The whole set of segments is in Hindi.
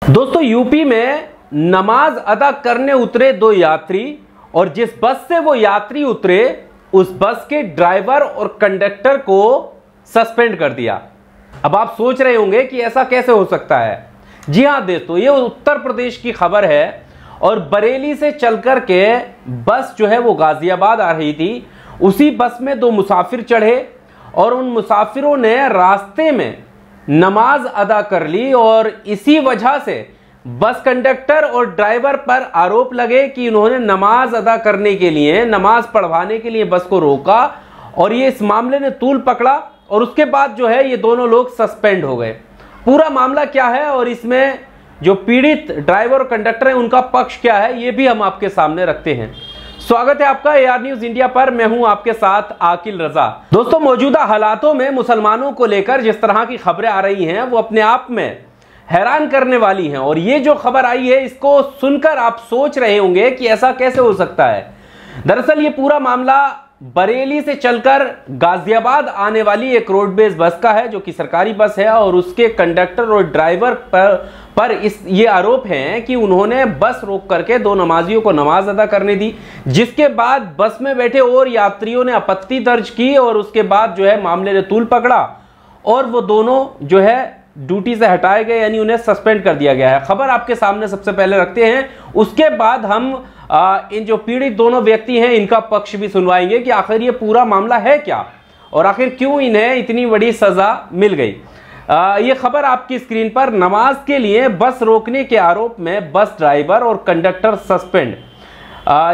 दोस्तों यूपी में नमाज अदा करने उतरे दो यात्री और जिस बस से वो यात्री उतरे उस बस के ड्राइवर और कंडक्टर को सस्पेंड कर दिया। अब आप सोच रहे होंगे कि ऐसा कैसे हो सकता है। जी हां दोस्तों, ये उत्तर प्रदेश की खबर है और बरेली से चलकर के बस जो है वो गाजियाबाद आ रही थी। उसी बस में दो मुसाफिर चढ़े और उन मुसाफिरों ने रास्ते में नमाज अदा कर ली और इसी वजह से बस कंडक्टर और ड्राइवर पर आरोप लगे कि उन्होंने नमाज अदा करने के लिए, नमाज पढ़वाने के लिए बस को रोका और ये इस मामले ने तूल पकड़ा और उसके बाद जो है ये दोनों लोग सस्पेंड हो गए। पूरा मामला क्या है और इसमें जो पीड़ित ड्राइवर और कंडक्टर है उनका पक्ष क्या है, ये भी हम आपके सामने रखते हैं। स्वागत है आपका AR न्यूज़ इंडिया पर। मैं हूं आपके साथ आकिल रजा। दोस्तों, मौजूदा हालातों में मुसलमानों को लेकर जिस तरह की खबरें आ रही हैं वो अपने आप में हैरान करने वाली हैं और ये जो खबर आई है इसको सुनकर आप सोच रहे होंगे कि ऐसा कैसे हो सकता है। दरअसल ये पूरा मामला बरेली से चलकर गाजियाबाद आने वाली एक रोडवेज बस का है जो कि सरकारी बस है और उसके कंडक्टर और ड्राइवर पर ये आरोप हैं कि उन्होंने बस रोक करके दो नमाजियों को नमाज अदा करने दी, जिसके बाद बस में बैठे और यात्रियों ने आपत्ति दर्ज की और उसके बाद जो है मामले ने तूल पकड़ा और वो दोनों जो है ड्यूटी से हटाए गए, यानी उन्हें सस्पेंड कर दिया गया है। खबर आपके सामने सबसे पहले रखते हैं, उसके बाद हम इन जो पीड़ित दोनों व्यक्ति हैं इनका पक्ष भी सुनवाएंगे कि आखिर ये पूरा मामला है क्या और आखिर क्यों इन्हें इतनी बड़ी सजा मिल गई। ये खबर आपकी स्क्रीन पर। नमाज के लिए बस रोकने के आरोप में बस ड्राइवर और कंडक्टर सस्पेंड,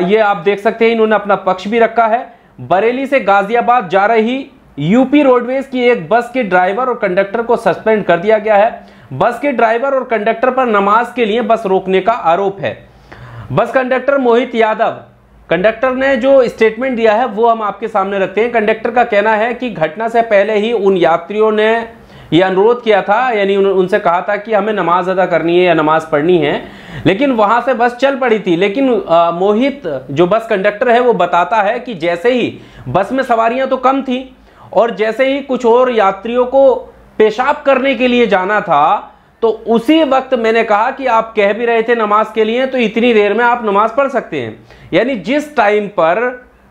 ये आप देख सकते हैं, इन्होंने अपना पक्ष भी रखा है। बरेली से गाजियाबाद जा रही यूपी रोडवेज की एक बस के ड्राइवर और कंडक्टर को सस्पेंड कर दिया गया है। बस के ड्राइवर और कंडक्टर पर नमाज के लिए बस रोकने का आरोप है। Bus conductor Mohit Yadav, conductor ने जो स्टेटमेंट दिया है वो हम आपके सामने रखते हैं। कंडक्टर का कहना है कि घटना से पहले ही उन यात्रियों ने यह अनुरोध किया था, यानी उनसे कहा था कि हमें नमाज अदा करनी है या नमाज पढ़नी है, लेकिन वहां से बस चल पड़ी थी। लेकिन मोहित जो बस कंडक्टर है वो बताता है कि जैसे ही बस में सवारियां तो कम थी और जैसे ही कुछ और यात्रियों को पेशाब करने के लिए जाना था तो उसी वक्त मैंने कहा कि आप कह भी रहे थे नमाज के लिए, तो इतनी देर में आप नमाज पढ़ सकते हैं। यानी जिस टाइम पर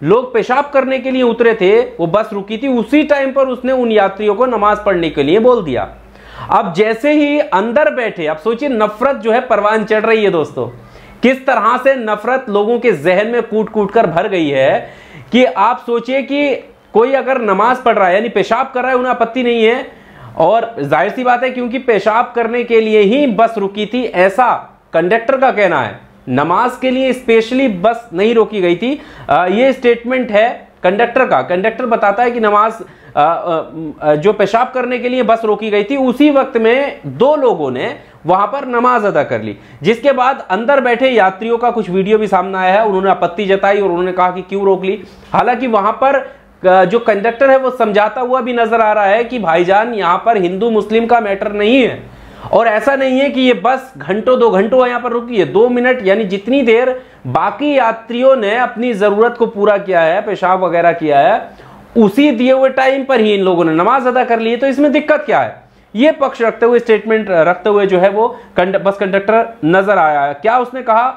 लोग पेशाब करने के लिए उतरे थे वो बस रुकी थी, उसी टाइम पर उसने उन यात्रियों को नमाज पढ़ने के लिए बोल दिया। अब जैसे ही अंदर बैठे, आप सोचिए नफरत जो है परवान चढ़ रही है दोस्तों, किस तरह से नफरत लोगों के जहन में कूट कूट कर भर गई है कि आप सोचिए कि कोई अगर नमाज पढ़ रहा है यानी पेशाब कर रहा है, उन्हें आपत्ति नहीं है और जाहिर सी बात है क्योंकि पेशाब करने के लिए ही बस रुकी थी, ऐसा कंडक्टर का कहना है। नमाज के लिए स्पेशली बस नहीं रोकी गई थी, ये स्टेटमेंट है कंडक्टर का। कंडक्टर बताता है कि नमाज जो पेशाब करने के लिए बस रोकी गई थी उसी वक्त में दो लोगों ने वहां पर नमाज अदा कर ली, जिसके बाद अंदर बैठे यात्रियों का कुछ वीडियो भी सामने आया है। उन्होंने आपत्ति जताई और उन्होंने कहा कि क्यों रोक ली। हालांकि वहां पर जो कंडक्टर है वो समझाता हुआ भी नजर आ रहा है कि भाईजान यहां पर हिंदू मुस्लिम का मैटर नहीं है और ऐसा नहीं है कि ये बस घंटों 2 घंटों यहां पर रुकी है। 2 मिनट यानी जितनी देर बाकी यात्रियों ने अपनी जरूरत को पूरा किया है, पेशाब वगैरह किया है, उसी दिए हुए टाइम पर ही इन लोगों ने नमाज अदा कर ली है, तो इसमें दिक्कत क्या है। ये पक्ष रखते हुए, स्टेटमेंट रखते हुए जो है वो बस कंडक्टर नजर आया है। क्या उसने कहा,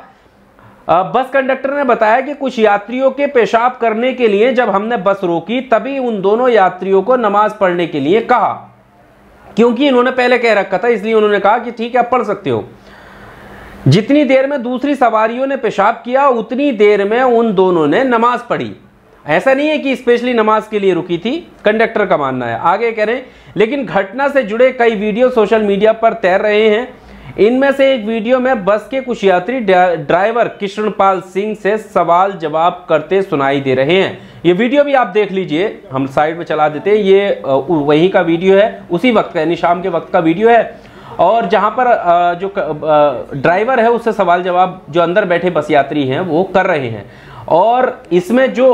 बस कंडक्टर ने बताया कि कुछ यात्रियों के पेशाब करने के लिए जब हमने बस रोकी तभी उन दोनों यात्रियों को नमाज पढ़ने के लिए कहा, क्योंकि इन्होंने पहले कह रखा था, इसलिए उन्होंने कहा कि ठीक है आप पढ़ सकते हो। जितनी देर में दूसरी सवारियों ने पेशाब किया उतनी देर में उन दोनों ने नमाज पढ़ी। ऐसा नहीं है कि स्पेशली नमाज के लिए रुकी थी, कंडक्टर का मानना है। आगे कह रहे हैं, लेकिन घटना से जुड़े कई वीडियो सोशल मीडिया पर तैर रहे हैं। इनमें से एक वीडियो में बस के कुछ यात्री ड्राइवर कृष्णपाल सिंह से सवाल जवाब करते सुनाई दे रहे हैं। ये वीडियो भी आप देख लीजिए, हम साइड में चला देते हैं। ये वही का वीडियो है, उसी वक्त का यानी शाम के वक्त का वीडियो है और जहां पर जो ड्राइवर है उससे सवाल जवाब जो अंदर बैठे बस यात्री हैं वो कर रहे हैं। और इसमें जो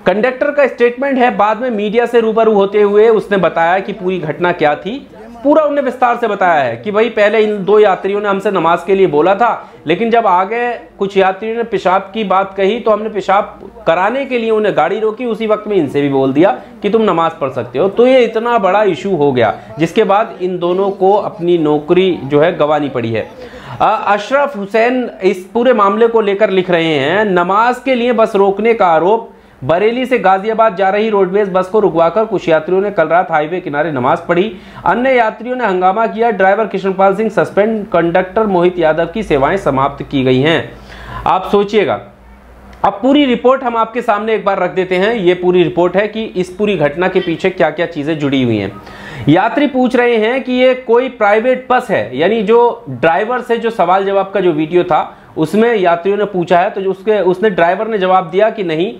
कंडक्टर का स्टेटमेंट है, बाद में मीडिया से रूबरू होते हुए उसने बताया कि पूरी घटना क्या थी पूरा उन्हें विस्तार से बताया है कि भाई पहले इन 2 यात्रियों ने हमसे नमाज के लिए बोला था, लेकिन जब आगे कुछ यात्रियों ने पेशाब की बात कही तो हमने पेशाब कराने के लिए उन्हें गाड़ी रोकी, उसी वक्त में इनसे भी बोल दिया कि तुम नमाज पढ़ सकते हो। तो ये इतना बड़ा इशू हो गया, जिसके बाद इन दोनों को अपनी नौकरी जो है गंवानी पड़ी है। अशरफ हुसैन इस पूरे मामले को लेकर लिख रहे हैं, नमाज के लिए बस रोकने का आरोप। बरेली से गाजियाबाद जा रही रोडवेज बस को रुकवाकर कुछ यात्रियों ने कल रात हाईवे किनारे नमाज पढ़ी। अन्य यात्रियों ने हंगामा किया। Driver Krishnapal Singh suspend, conductor Mohit Yadav की सेवाएं समाप्त की गई हैं। आप सोचिएगा, अब पूरी रिपोर्ट हम आपके सामने एक बार रख देते हैं। ये पूरी रिपोर्ट है कि इस पूरी घटना के पीछे क्या क्या चीजें जुड़ी हुई हैं। यात्री पूछ रहे हैं कि ये कोई प्राइवेट बस है, यानी जो ड्राइवर से जो सवाल जवाब का जो वीडियो था उसमें यात्रियों ने पूछा है, तो उसने ड्राइवर ने जवाब दिया कि नहीं।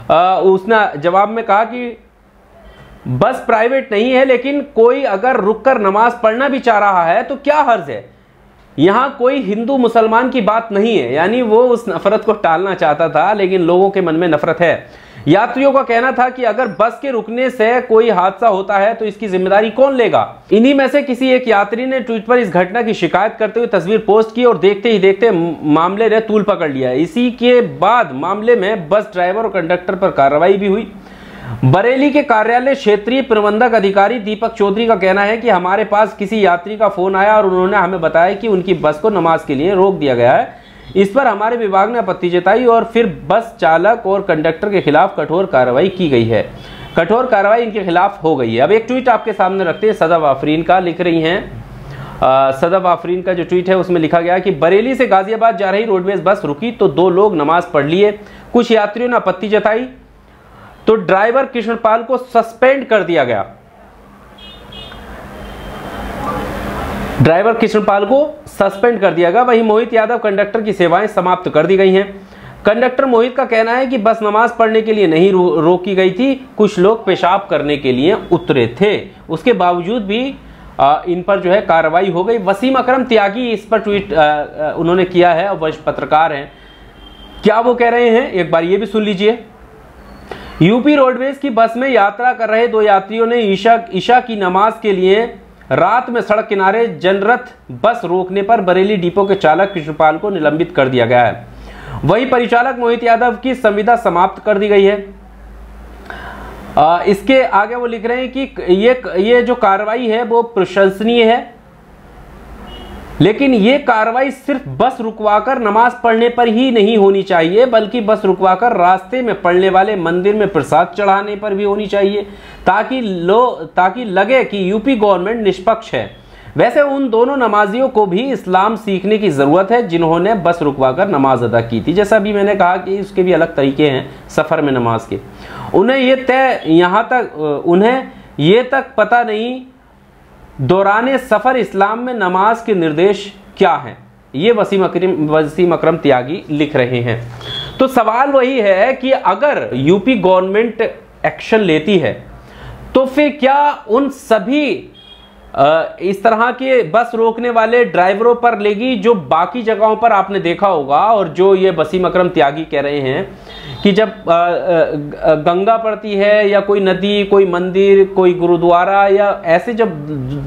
उसने जवाब में कहा कि बस प्राइवेट नहीं है, लेकिन कोई अगर रुककर नमाज पढ़ना भी चाह रहा है तो क्या हर्ज है, यहां कोई हिंदू मुसलमान की बात नहीं है। यानी वो उस नफरत को टालना चाहता था, लेकिन लोगों के मन में नफरत है। यात्रियों का कहना था कि अगर बस के रुकने से कोई हादसा होता है तो इसकी जिम्मेदारी कौन लेगा। इन्हीं में से किसी एक यात्री ने ट्वीट पर इस घटना की शिकायत करते हुए तस्वीर पोस्ट की और देखते ही देखते मामले ने तूल पकड़ लिया। इसी के बाद मामले में बस ड्राइवर और कंडक्टर पर कार्रवाई भी हुई। बरेली के कार्यालय क्षेत्रीय प्रबंधक अधिकारी दीपक चौधरी का कहना है कि हमारे पास किसी यात्री का फोन आया और उन्होंने हमें बताया कि उनकी बस को नमाज के लिए रोक दिया गया है। इस पर हमारे विभाग ने आपत्ति जताई और फिर बस चालक और कंडक्टर के खिलाफ कठोर कार्रवाई की गई है। कठोर कार्रवाई इनके खिलाफ हो गई है। अब एक ट्वीट आपके सामने रखते हैं, सदफ आफरीन का लिख रही हैं। सदफ आफरीन का जो ट्वीट है उसमें लिखा गया कि बरेली से गाजियाबाद जा रही रोडवेज बस रुकी तो 2 लोग नमाज पढ़ लिए। कुछ यात्रियों ने आपत्ति जताई तो ड्राइवर कृष्णपाल को सस्पेंड कर दिया गया। ड्राइवर कृष्णपाल को सस्पेंड कर दिया गया। वहीं मोहित यादव कंडक्टर की सेवाएं समाप्त कर दी गई हैं। कंडक्टर मोहित का कहना है कि बस नमाज पढ़ने के लिए नहीं रोकी गई थी, कुछ लोग पेशाब करने के लिए उतरे थे, उसके बावजूद भी इन पर जो है कार्रवाई हो गई। वसीम अकरम त्यागी इस पर ट्वीट उन्होंने किया है और वरिष्ठ पत्रकार हैं। क्या वो कह रहे हैं एक बार ये भी सुन लीजिए। यूपी रोडवेज की बस में यात्रा कर रहे 2 यात्रियों ने ईशा की नमाज के लिए रात में सड़क किनारे जनरथ बस रोकने पर बरेली डिपो के चालक कृष्णपाल को निलंबित कर दिया गया है। वहीं परिचालक मोहित यादव की संविदा समाप्त कर दी गई है। इसके आगे वो लिख रहे हैं कि ये जो कार्रवाई है वो प्रशंसनीय है, लेकिन ये कार्रवाई सिर्फ बस रुकवाकर नमाज पढ़ने पर ही नहीं होनी चाहिए, बल्कि बस रुकवाकर रास्ते में पड़ने वाले मंदिर में प्रसाद चढ़ाने पर भी होनी चाहिए, ताकि लगे कि यूपी गवर्नमेंट निष्पक्ष है। वैसे उन दोनों नमाजियों को भी इस्लाम सीखने की जरूरत है जिन्होंने बस रुकवाकर नमाज अदा की थी। जैसा भी मैंने कहा कि उसके भी अलग तरीके हैं सफर में नमाज के। उन्हें ये तक पता नहीं दौराने सफर इस्लाम में नमाज के निर्देश क्या हैं। ये वसीम अकरम त्यागी लिख रहे हैं। तो सवाल वही है कि अगर यूपी गवर्नमेंट एक्शन लेती है तो फिर क्या उन सभी इस तरह के बस रोकने वाले ड्राइवरों पर लेगी जो बाकी जगहों पर आपने देखा होगा, और जो ये वसीम अकरम त्यागी कह रहे हैं कि जब गंगा पड़ती है या कोई नदी, कोई मंदिर, कोई गुरुद्वारा या ऐसे जब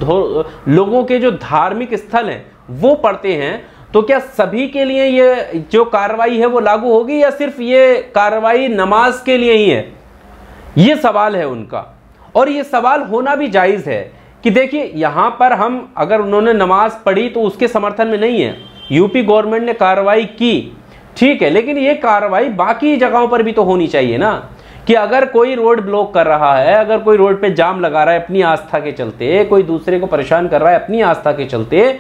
लोगों के जो धार्मिक स्थल हैं वो पड़ते हैं, तो क्या सभी के लिए ये जो कार्रवाई है वो लागू होगी या सिर्फ ये कार्रवाई नमाज के लिए ही है? ये सवाल है उनका, और ये सवाल होना भी जायज है कि देखिए यहां पर हम अगर उन्होंने नमाज पढ़ी तो उसके समर्थन में नहीं है। यूपी गवर्नमेंट ने कार्रवाई की, ठीक है, लेकिन ये कार्रवाई बाकी जगहों पर भी तो होनी चाहिए ना, कि अगर कोई रोड ब्लॉक कर रहा है, अगर कोई रोड पे जाम लगा रहा है अपनी आस्था के चलते, कोई दूसरे को परेशान कर रहा है अपनी आस्था के चलते,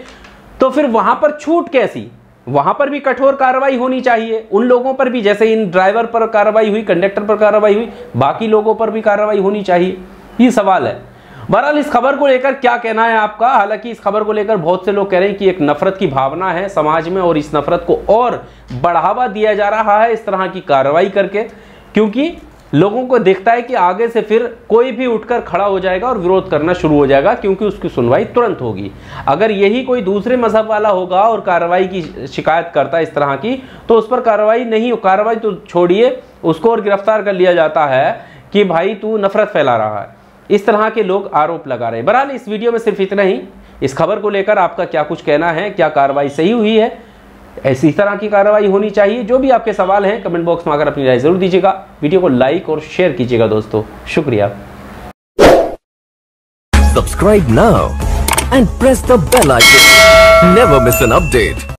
तो फिर वहां पर छूट कैसी? वहां पर भी कठोर कार्रवाई होनी चाहिए। उन लोगों पर भी, जैसे इन ड्राइवर पर कार्रवाई हुई, कंडक्टर पर कार्रवाई हुई, बाकी लोगों पर भी कार्रवाई होनी चाहिए। ये सवाल है। बहरहाल इस खबर को लेकर क्या कहना है आपका? हालांकि इस खबर को लेकर बहुत से लोग कह रहे हैं कि एक नफरत की भावना है समाज में और इस नफरत को और बढ़ावा दिया जा रहा है इस तरह की कार्रवाई करके, क्योंकि लोगों को दिखता है कि आगे से फिर कोई भी उठकर खड़ा हो जाएगा और विरोध करना शुरू हो जाएगा, क्योंकि उसकी सुनवाई तुरंत होगी। अगर यही कोई दूसरे मजहब वाला होगा और कार्रवाई की शिकायत करता है इस तरह की, तो उस पर कार्रवाई नहीं, कार्रवाई तो छोड़िए, उसको और गिरफ्तार कर लिया जाता है कि भाई तू नफरत फैला रहा है। इस तरह के लोग आरोप लगा रहे हैं। बहरहाल इस वीडियो में सिर्फ इतना ही। इस खबर को लेकर आपका क्या कुछ कहना है, क्या कार्रवाई सही हुई है, ऐसी तरह की कार्रवाई होनी चाहिए, जो भी आपके सवाल हैं कमेंट बॉक्स में आकर अपनी राय जरूर दीजिएगा। वीडियो को लाइक और शेयर कीजिएगा दोस्तों, शुक्रिया। Subscribe now and press the bell icon. Never miss an update.